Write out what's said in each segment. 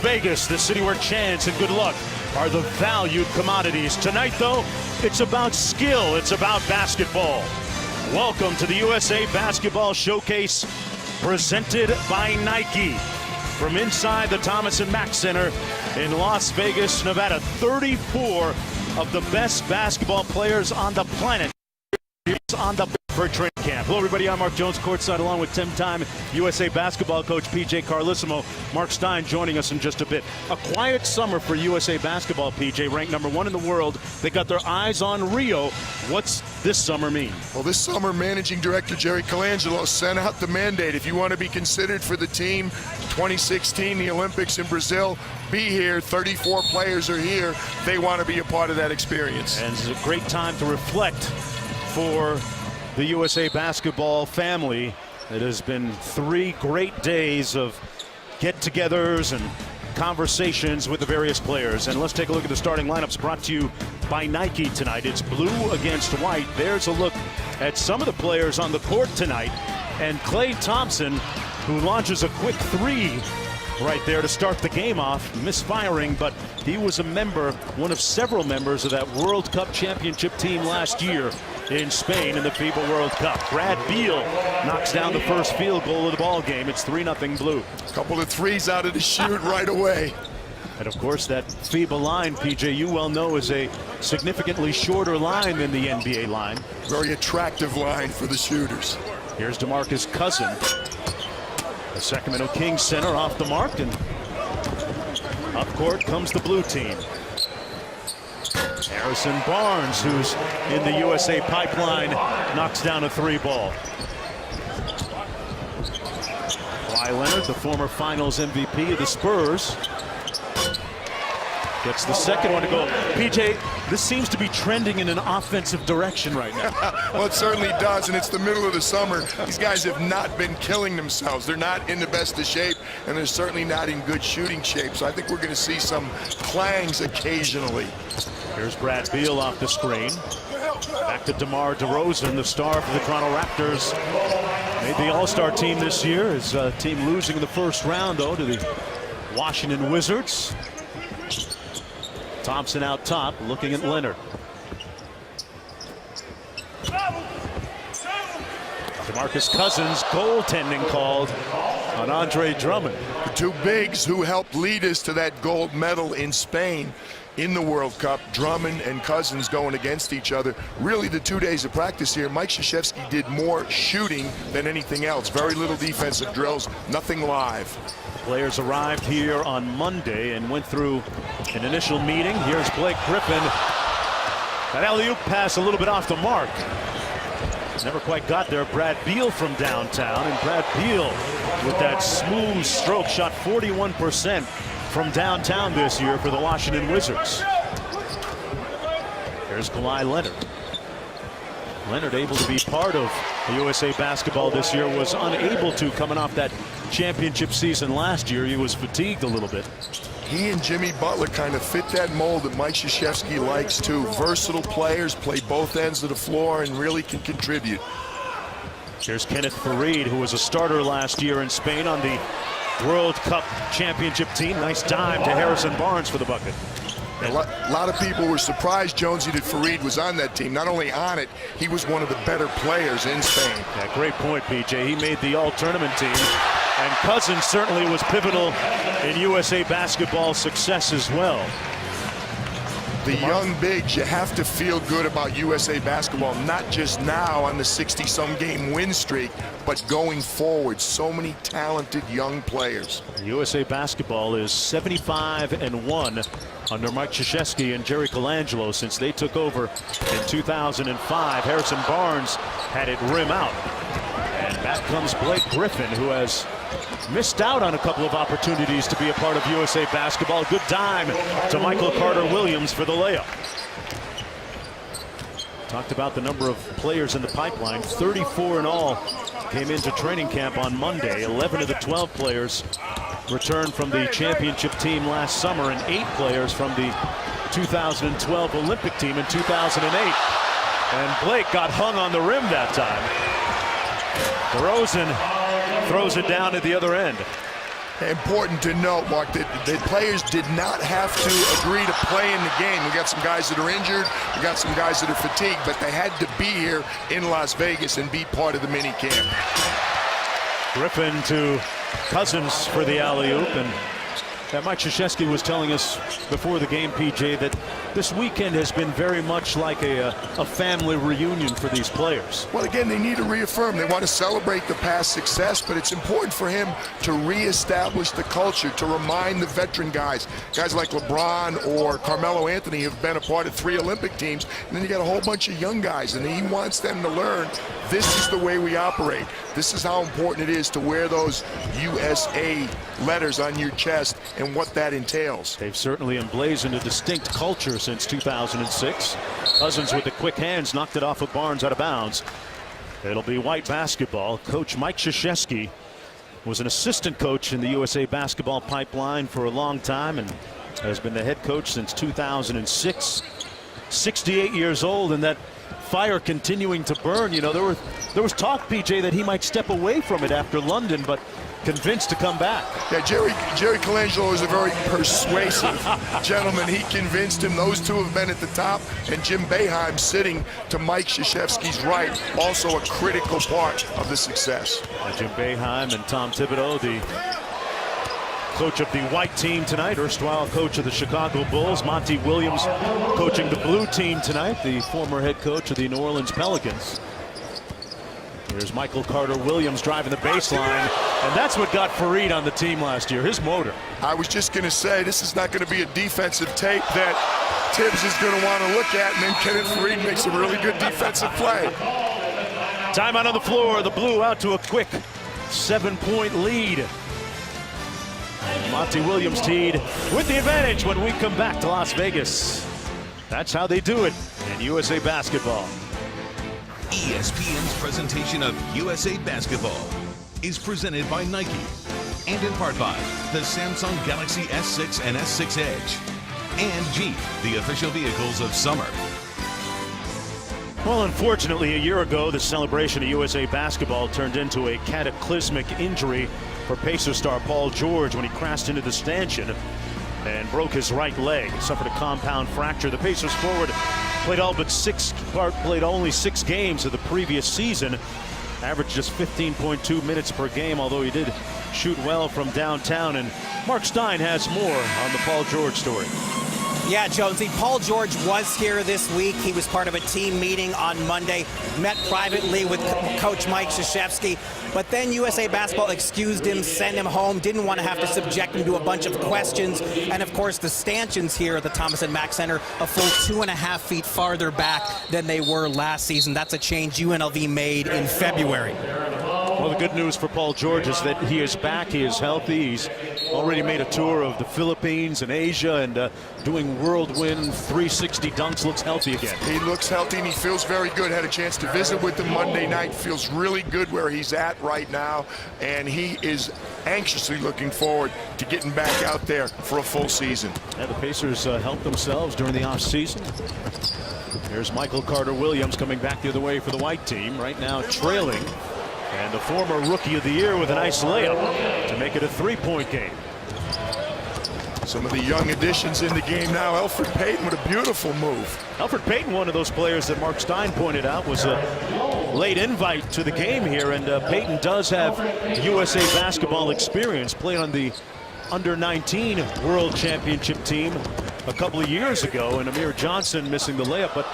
Vegas, the city where chance and good luck are the valued commodities. Tonight, though, it's about skill. It's about basketball. Welcome to the USA Basketball Showcase, presented by Nike. From inside the Thomas & Mack Center in Las Vegas, Nevada, 34 of the best basketball players on the planet on the for training camp. Hello, everybody. I'm Mark Jones, courtside, along with 10-time USA basketball coach PJ Carlesimo. Mark Stein joining us in just a bit. A quiet summer for USA basketball, PJ, ranked #1 in the world. They got their eyes on Rio. What's this summer mean? Well, this summer, Managing Director Jerry Colangelo sent out the mandate. If you want to be considered for the team, 2016, the Olympics in Brazil, be here. 34 players are here. They want to be a part of that experience. And it's a great time to reflect for the USA basketball family. It has been 3 great days of get-togethers and conversations with the various players. And let's take a look at the starting lineups brought to you by Nike tonight. It's blue against white. There's a look at some of the players on the court tonight. And Klay Thompson, who launches a quick 3 right there to start the game off, misfiring, but he was a member, one of several members of that World Cup championship team last year in Spain in the FIBA World Cup. Brad Beal knocks down the first field goal of the ball game. It's 3-0 blue. A couple of threes out of the shoot right away. And of course, that FIBA line, PJ, you well know, is a significantly shorter line than the NBA line. Very attractive line for the shooters. Here's DeMarcus Cousins. The Sacramento Kings center off the mark, and up court comes the blue team. Harrison Barnes, who's in the USA pipeline, knocks down a 3 ball. Kawhi Leonard, the former finals MVP of the Spurs, gets the second one to go. PJ, this seems to be trending in an offensive direction right now. Well, it certainly does, and it's the middle of the summer. These guys have not been killing themselves. They're not in the best of shape, and they're certainly not in good shooting shape. So I think we're going to see some clangs occasionally. Here's Brad Beal off the screen. Back to DeMar DeRozan, the star for the Toronto Raptors. Made the All-Star team this year. His team losing in the first round, though, to the Washington Wizards. Thompson out top, looking at Leonard. DeMarcus Cousins, goaltending called on Andre Drummond. The 2 bigs who helped lead us to that gold medal in Spain in the World Cup, Drummond and Cousins going against each other. Really, the 2 days of practice here, Mike Krzyzewski did more shooting than anything else. Very little defensive drills, nothing live. Players arrived here on Monday and went through an initial meeting. Here's Blake Griffin. That alley-oop pass a little bit off the mark. Never quite got there. Brad Beal from downtown, and Brad Beal with that smooth stroke shot 41% from downtown this year for the Washington Wizards. Here's Kawhi Leonard. Leonard able to be part of the USA basketball this year, was unable to coming off that championship season last year. He was fatigued a little bit. He and Jimmy Butler kind of fit that mold that Mike Krzyzewski likes too. Versatile players, play both ends of the floor, and really can contribute. Here's Kenneth Faried, who was a starter last year in Spain on the World Cup championship team. Nice dime to Harrison Barnes for the bucket. A lot of people were surprised, Jonesy, that Faried was on that team. Not only on it, he was one of the better players in Spain. Yeah, great point, PJ. He made the all-tournament team. And Cousins certainly was pivotal in USA basketball success as well. The young bigs, you have to feel good about USA basketball, not just now on the 60-some game win streak, but going forward. So many talented young players. USA basketball is 75-1 under Mike Krzyzewski and Jerry Colangelo since they took over in 2005. Harrison Barnes had it rim out. And back comes Blake Griffin, who has missed out on a couple of opportunities to be a part of USA basketball. Good dime to Michael Carter-Williams for the layup. Talked about the number of players in the pipeline. 34 in all came into training camp on Monday. 11 of the 12 players returned from the championship team last summer, and 8 players from the 2012 Olympic team in 2008. And Blake got hung on the rim that time. DeRozan throws it down at the other end. Important to note, Mark, that the players did not have to agree to play in the game. We got some guys that are injured, we got some guys that are fatigued, but they had to be here in Las Vegas and be part of the mini camp. Griffin to Cousins for the alley-oop, and Mike Krzyzewski was telling us before the game, PJ, that this weekend has been very much like a family reunion for these players. Well, again, they need to reaffirm. They want to celebrate the past success, but it's important for him to reestablish the culture, to remind the veteran guys like LeBron or Carmelo Anthony have been a part of 3 Olympic teams, and then you got a whole bunch of young guys, and he wants them to learn this is the way we operate. This is how important it is to wear those USA letters on your chest and what that entails. They've certainly emblazoned a distinct culture since 2006. Cousins with the quick hands knocked it off of Barnes out of bounds. It'll be white basketball. Coach Mike Krzyzewski was an assistant coach in the USA basketball pipeline for a long time and has been the head coach since 2006. 68 years old, and that fire continuing to burn. You know, there was talk, PJ, that he might step away from it after London, but convinced to come back. Yeah, Jerry Colangelo is a very persuasive gentleman. He convinced him. Those two have been at the top, and Jim Boeheim sitting to Mike Krzyzewski's right, also a critical part of the success. Jim Boeheim and Tom Thibodeau, the coach of the white team tonight, erstwhile coach of the Chicago Bulls. Monty Williams coaching the blue team tonight, the former head coach of the New Orleans Pelicans. Here's Michael Carter Williams driving the baseline, and that's what got Fareed on the team last year, his motor. I was just going to say, this is not going to be a defensive tape that Tibbs is going to want to look at, and then Kenneth Fareed makes a really good defensive play. Timeout on the floor, the blue out to a quick 7-point lead. Monty Williams teed with the advantage when we come back to Las Vegas. That's how they do it in USA basketball. ESPN's presentation of USA Basketball is presented by Nike and in part by the Samsung Galaxy S6 and S6 Edge and Jeep, the official vehicles of summer. Well, unfortunately, a year ago, the celebration of USA Basketball turned into a cataclysmic injury for Pacer star Paul George when he crashed into the stanchion and broke his right leg. Suffered a compound fracture. The Pacers forward played only 6 games of the previous season, averaged just 15.2 minutes per game, although he did shoot well from downtown. And Mark Stein has more on the Paul George story. Yeah, Jonesy, Paul George was here this week. He was part of a team meeting on Monday, met privately with Coach Mike Krzyzewski, but then USA Basketball excused him, sent him home, didn't want to have to subject him to a bunch of questions. And of course, the stanchions here at the Thomas and Mack Center a full 2.5 feet farther back than they were last season. That's a change UNLV made in February. Well, the good news for Paul George is that he is back, he is healthy. He's already made a tour of the Philippines and Asia and doing whirlwind 360 dunks, looks healthy again. He looks healthy and he feels very good. Had a chance to visit with him Monday night. Feels really good where he's at right now, and he is anxiously looking forward to getting back out there for a full season. Yeah, the Pacers helped themselves during the offseason. Here's Michael Carter Williams coming back the other way for the white team, right now trailing. And the former Rookie of the Year with a nice layup to make it a 3-point game. Some of the young additions in the game now. Elfrid Payton with a beautiful move. Elfrid Payton, one of those players that Mark Stein pointed out was a late invite to the game here. And Payton does have USA basketball experience, played on the under-19 World Championship team a couple of years ago. And Amir Johnson missing the layup. But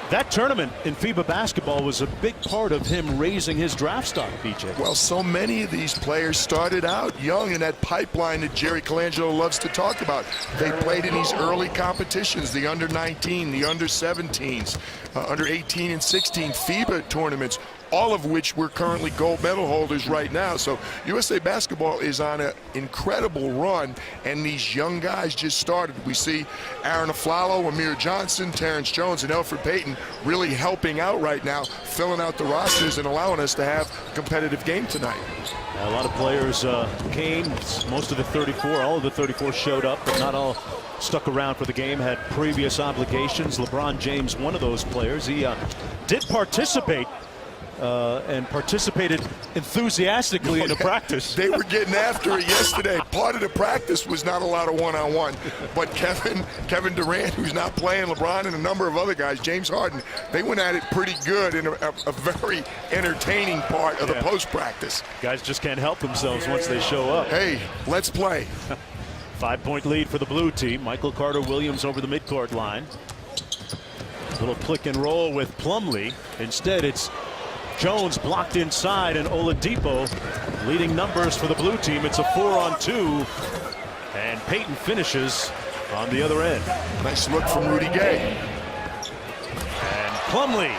that tournament in FIBA basketball was a big part of him raising his draft stock, PJ. Well, so many of these players started out young in that pipeline that Jerry Colangelo loves to talk about. They played in these early competitions, the under-19, the under-17s, under-18 and 16 FIBA tournaments, all of which we're currently gold medal holders right now. So USA basketball is on an incredible run, and these young guys just started. We see Aaron Aflalo, Amir Johnson, Terrence Jones, and Elfrid Payton really helping out right now, filling out the rosters and allowing us to have a competitive game tonight. A lot of players came. Most of the 34, all of the 34 showed up, but not all stuck around for the game, had previous obligations. LeBron James, one of those players. He did participate and participated enthusiastically in the practice. They were getting after it yesterday. Part of the practice was not a lot of one-on-one, but Kevin Durant, who's not playing, LeBron, and a number of other guys, James Harden, they went at it pretty good in a very entertaining part of the post-practice. Guys just can't help themselves once they show up. Hey, let's play. 5-point lead for the blue team. Michael Carter-Williams over the midcourt line. Little click and roll with Plumlee. Instead, it's Jones blocked inside, and Oladipo leading numbers for the blue team. It's a 4-on-2, and Payton finishes on the other end. Nice look from Rudy Gay. And Plumlee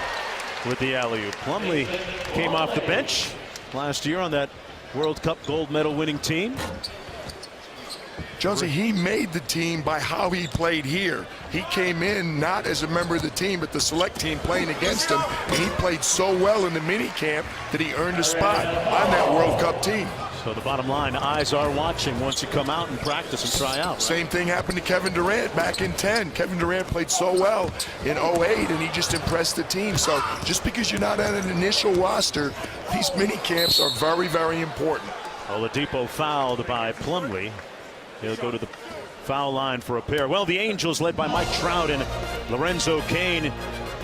with the alley-oop. Plumlee came off the bench last year on that World Cup gold medal winning team. Jonesy, he made the team by how he played here. He came in not as a member of the team, but the select team playing against him, and he played so well in the mini camp that he earned a spot on that World Cup team. So the bottom line, eyes are watching once you come out and practice and try out. Same thing happened to Kevin Durant back in 10. Kevin Durant played so well in 08, and he just impressed the team. So just because you're not on an initial roster, these mini camps are very, very important. Oladipo fouled by Plumlee. He'll go to the foul line for a pair. Well, the Angels, led by Mike Trout and Lorenzo Cain,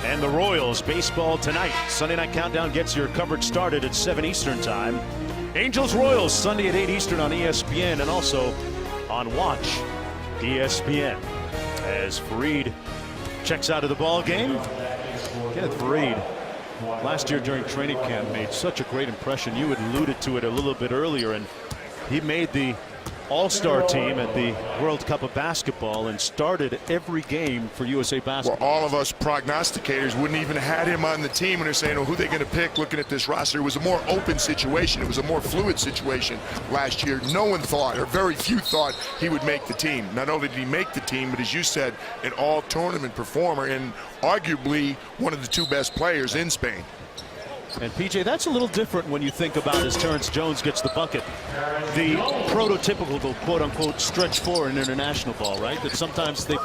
and the Royals. Baseball tonight. Sunday Night Countdown gets your coverage started at 7 Eastern time. Angels-Royals Sunday at 8 Eastern on ESPN, and also on Watch ESPN. As Fareed checks out of the ball game. Kenneth Fareed, last year during training camp, made such a great impression. You had alluded to it a little bit earlier, and he made the All-Star team at the World Cup of Basketball and started every game for USA Basketball. Well, all of us prognosticators wouldn't even had him on the team when they're saying, oh, who they're going to pick looking at this roster. It was a more open situation. It was a more fluid situation last year. No one thought, or very few thought, he would make the team. Not only did he make the team, but as you said, an all-tournament performer and arguably one of the two best players in Spain. And PJ, that's a little different when you think about as Terrence Jones gets the bucket. The prototypical, quote-unquote, stretch four in international ball, right? That sometimes they